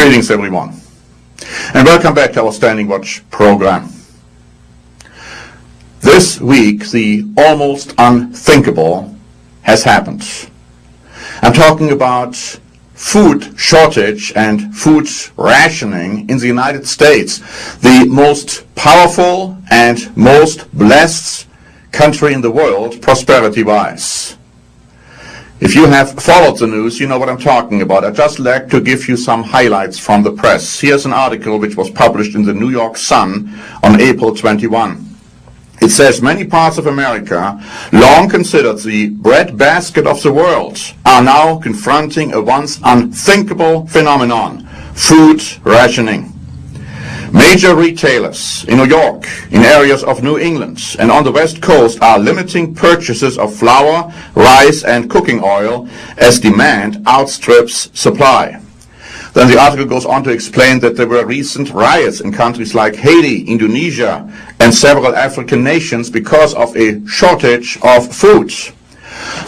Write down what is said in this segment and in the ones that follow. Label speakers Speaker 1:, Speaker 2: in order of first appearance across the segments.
Speaker 1: Greetings, everyone, and welcome back to our Standing Watch program. This week, the almost unthinkable has happened. I'm talking about food shortage and food rationing in the United States, the most powerful and most blessed country in the world, prosperity-wise. If you have followed the news, you know what I'm talking about. I'd just like to give you some highlights from the press. Here's an article which was published in the New York Sun on April 21. It says, many parts of America, long considered the breadbasket of the world, are now confronting a once unthinkable phenomenon, food rationing. Major retailers in New York, in areas of New England, and on the West Coast are limiting purchases of flour, rice, and cooking oil as demand outstrips supply. Then the article goes on to explain that there were recent riots in countries like Haiti, Indonesia, and several African nations because of a shortage of food.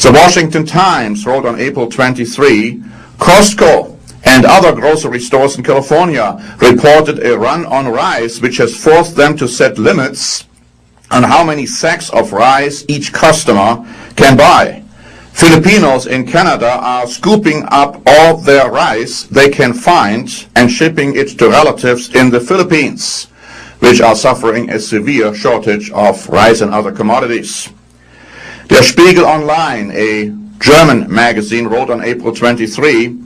Speaker 1: The Washington Times wrote on April 23, Costco and other grocery stores in California reported a run on rice which has forced them to set limits on how many sacks of rice each customer can buy. Filipinos in Canada are scooping up all their rice they can find and shipping it to relatives in the Philippines, which are suffering a severe shortage of rice and other commodities. Der Spiegel Online, a German magazine, wrote on April 23,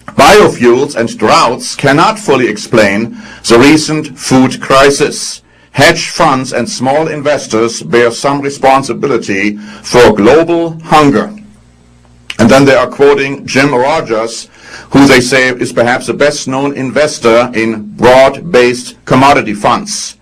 Speaker 1: biofuels and droughts cannot fully explain the recent food crisis. Hedge funds and small investors bear some responsibility for global hunger. And then they are quoting Jim Rogers, who they say is perhaps the best known investor in broad-based commodity funds.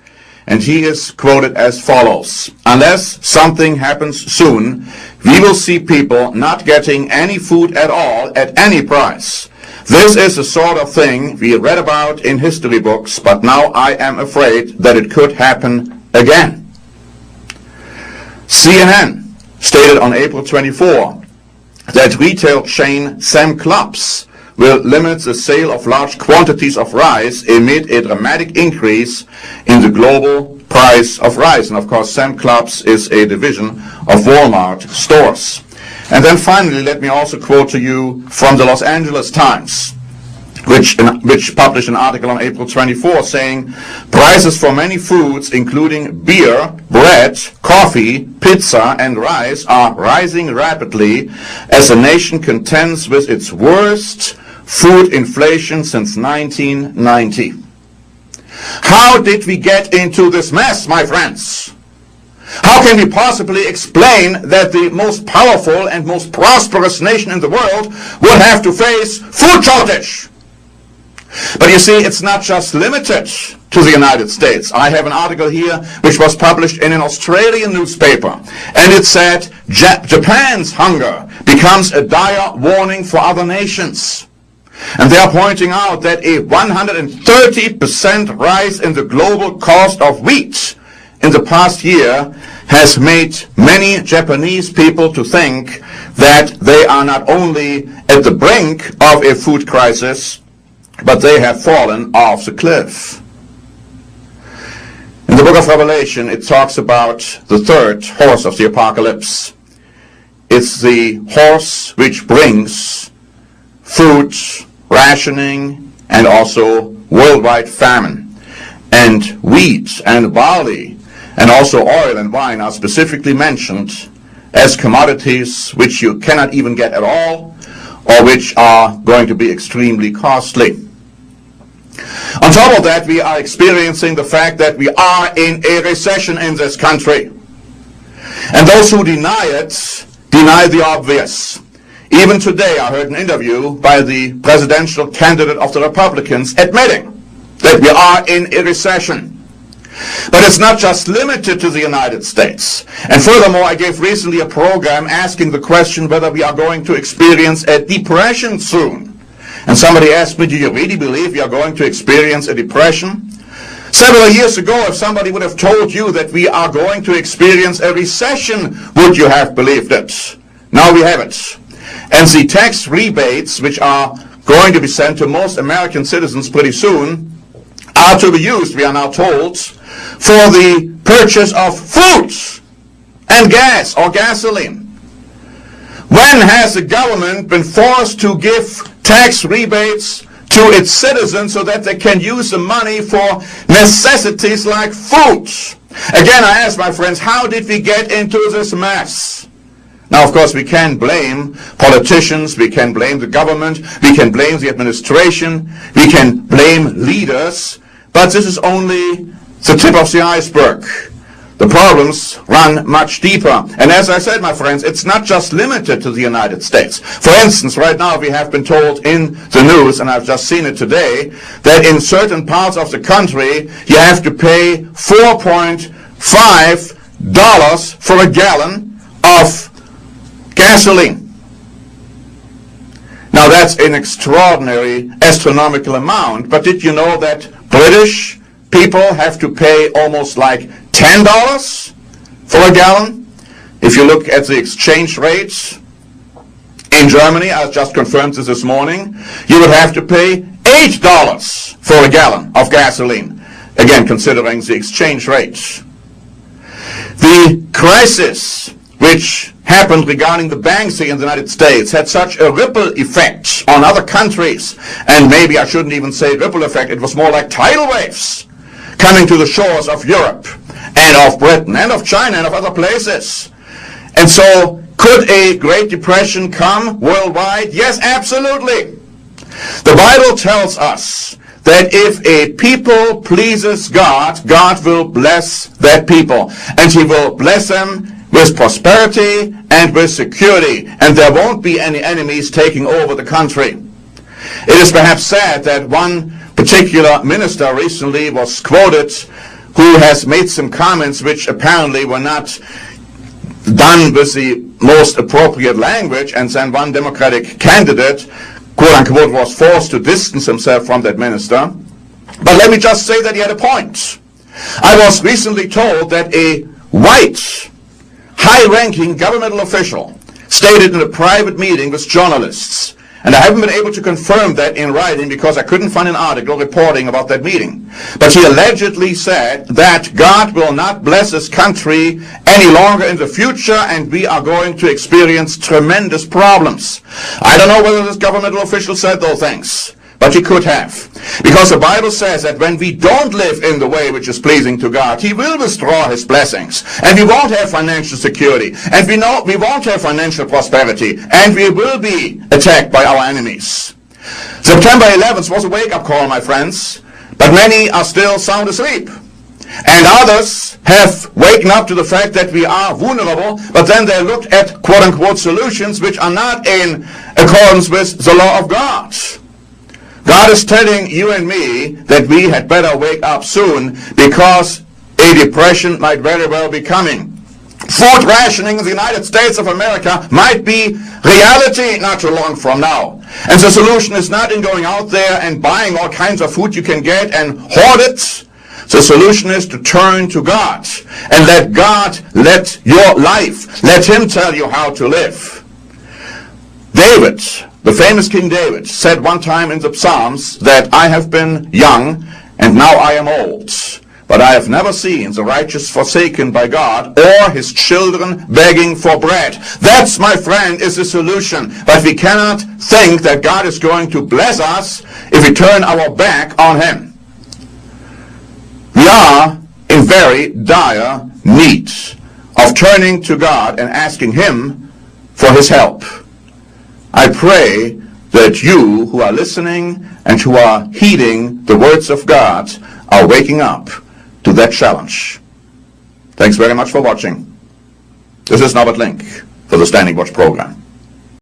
Speaker 1: And he is quoted as follows, unless something happens soon, we will see people not getting any food at all at any price. This is the sort of thing we read about in history books, but now I am afraid that it could happen again. CNN stated on April 24 that retail chain Sam Clubs will limit the sale of large quantities of rice amid a dramatic increase in the global price of rice. And of course, Sam Clubs is a division of Walmart stores. And then finally, let me also quote to you from the Los Angeles Times, which published an article on April 24 saying, prices for many foods, including beer, bread, coffee, pizza, and rice, are rising rapidly as the nation contends with its worst food inflation since 1990. How did we get into this mess, my friends? How can we possibly explain that the most powerful and most prosperous nation in the world would have to face food shortage? But you see, it's not just limited to the United States. I have an article here which was published in an Australian newspaper, and it said Japan's hunger becomes a dire warning for other nations. And they are pointing out that a 130% rise in the global cost of wheat in the past year has made many Japanese people to think that they are not only at the brink of a food crisis, but they have fallen off the cliff. In the book of Revelation, it talks about the third horse of the apocalypse. It's the horse which brings food rationing and also worldwide famine. And wheat and barley and also oil and wine are specifically mentioned as commodities which you cannot even get at all, or which are going to be extremely costly. On top of that, we are experiencing the fact that we are in a recession in this country. And those who deny it, deny the obvious. Even today, I heard an interview by the presidential candidate of the Republicans admitting that we are in a recession. But it's not just limited to the United States. And furthermore, I gave recently a program asking the question whether we are going to experience a depression soon. And somebody asked me, do you really believe we are going to experience a depression? Several years ago, if somebody would have told you that we are going to experience a recession, would you have believed it? Now we have it. And the tax rebates, which are going to be sent to most American citizens pretty soon are to be used, we are now told, for the purchase of food and gas or gasoline. When has the government been forced to give tax rebates to its citizens so that they can use the money for necessities like food? Again, I ask my friends, how did we get into this mess? Now, of course, we can blame politicians, we can blame the government, we can blame the administration, we can blame leaders, but this is only the tip of the iceberg. The problems run much deeper. And as I said, my friends, it's not just limited to the United States. For instance, right now we have been told in the news, and I've just seen it today, that in certain parts of the country you have to pay $4.5 for a gallon of gasoline. Now that's an extraordinary astronomical amount, but did you know that British people have to pay almost like $10 for a gallon? If you look at the exchange rates in Germany, I just confirmed this morning, you would have to pay $8 for a gallon of gasoline, again considering the exchange rates. The crisis which happened regarding the banks in the United States had such a ripple effect on other countries, and maybe I shouldn't even say ripple effect, it was more like tidal waves coming to the shores of Europe and of Britain and of China and of other places. And so, could a Great Depression come worldwide? Yes, absolutely. The Bible tells us that if a people pleases God, God will bless that people. And He will bless them with prosperity and with security. And there won't be any enemies taking over the country. It is perhaps sad that one particular minister recently was quoted who has made some comments which apparently were not done with the most appropriate language, and then one Democratic candidate, quote-unquote, was forced to distance himself from that minister. But let me just say that he had a point. I was recently told that a white, high-ranking governmental official stated in a private meeting with journalists, and I haven't been able to confirm that in writing because I couldn't find an article reporting about that meeting. But he allegedly said that God will not bless this country any longer in the future, and we are going to experience tremendous problems. I don't know whether this governmental official said those things, but he could have. Because the Bible says that when we don't live in the way which is pleasing to God, He will withdraw His blessings. And we won't have financial security. And we won't have financial prosperity. And we will be attacked by our enemies. September 11th was a wake-up call, my friends. But many are still sound asleep. And others have waken up to the fact that we are vulnerable, but then they looked at quote-unquote solutions which are not in accordance with the law of God. God is telling you and me that we had better wake up soon because a depression might very well be coming. Food rationing in the United States of America might be reality not too long from now. And the solution is not in going out there and buying all kinds of food you can get and hoard it. The solution is to turn to God and let God let your life, let Him tell you how to live. David, the famous King David, said one time in the Psalms that I have been young and now I am old, but I have never seen the righteous forsaken by God or his children begging for bread. That's, my friend, is the solution. But we cannot think that God is going to bless us if we turn our back on Him. We are in very dire need of turning to God and asking Him for His help. I pray that you who are listening and who are heeding the words of God are waking up to that challenge. Thanks very much for watching. This is Norbert Link for the Standing Watch program.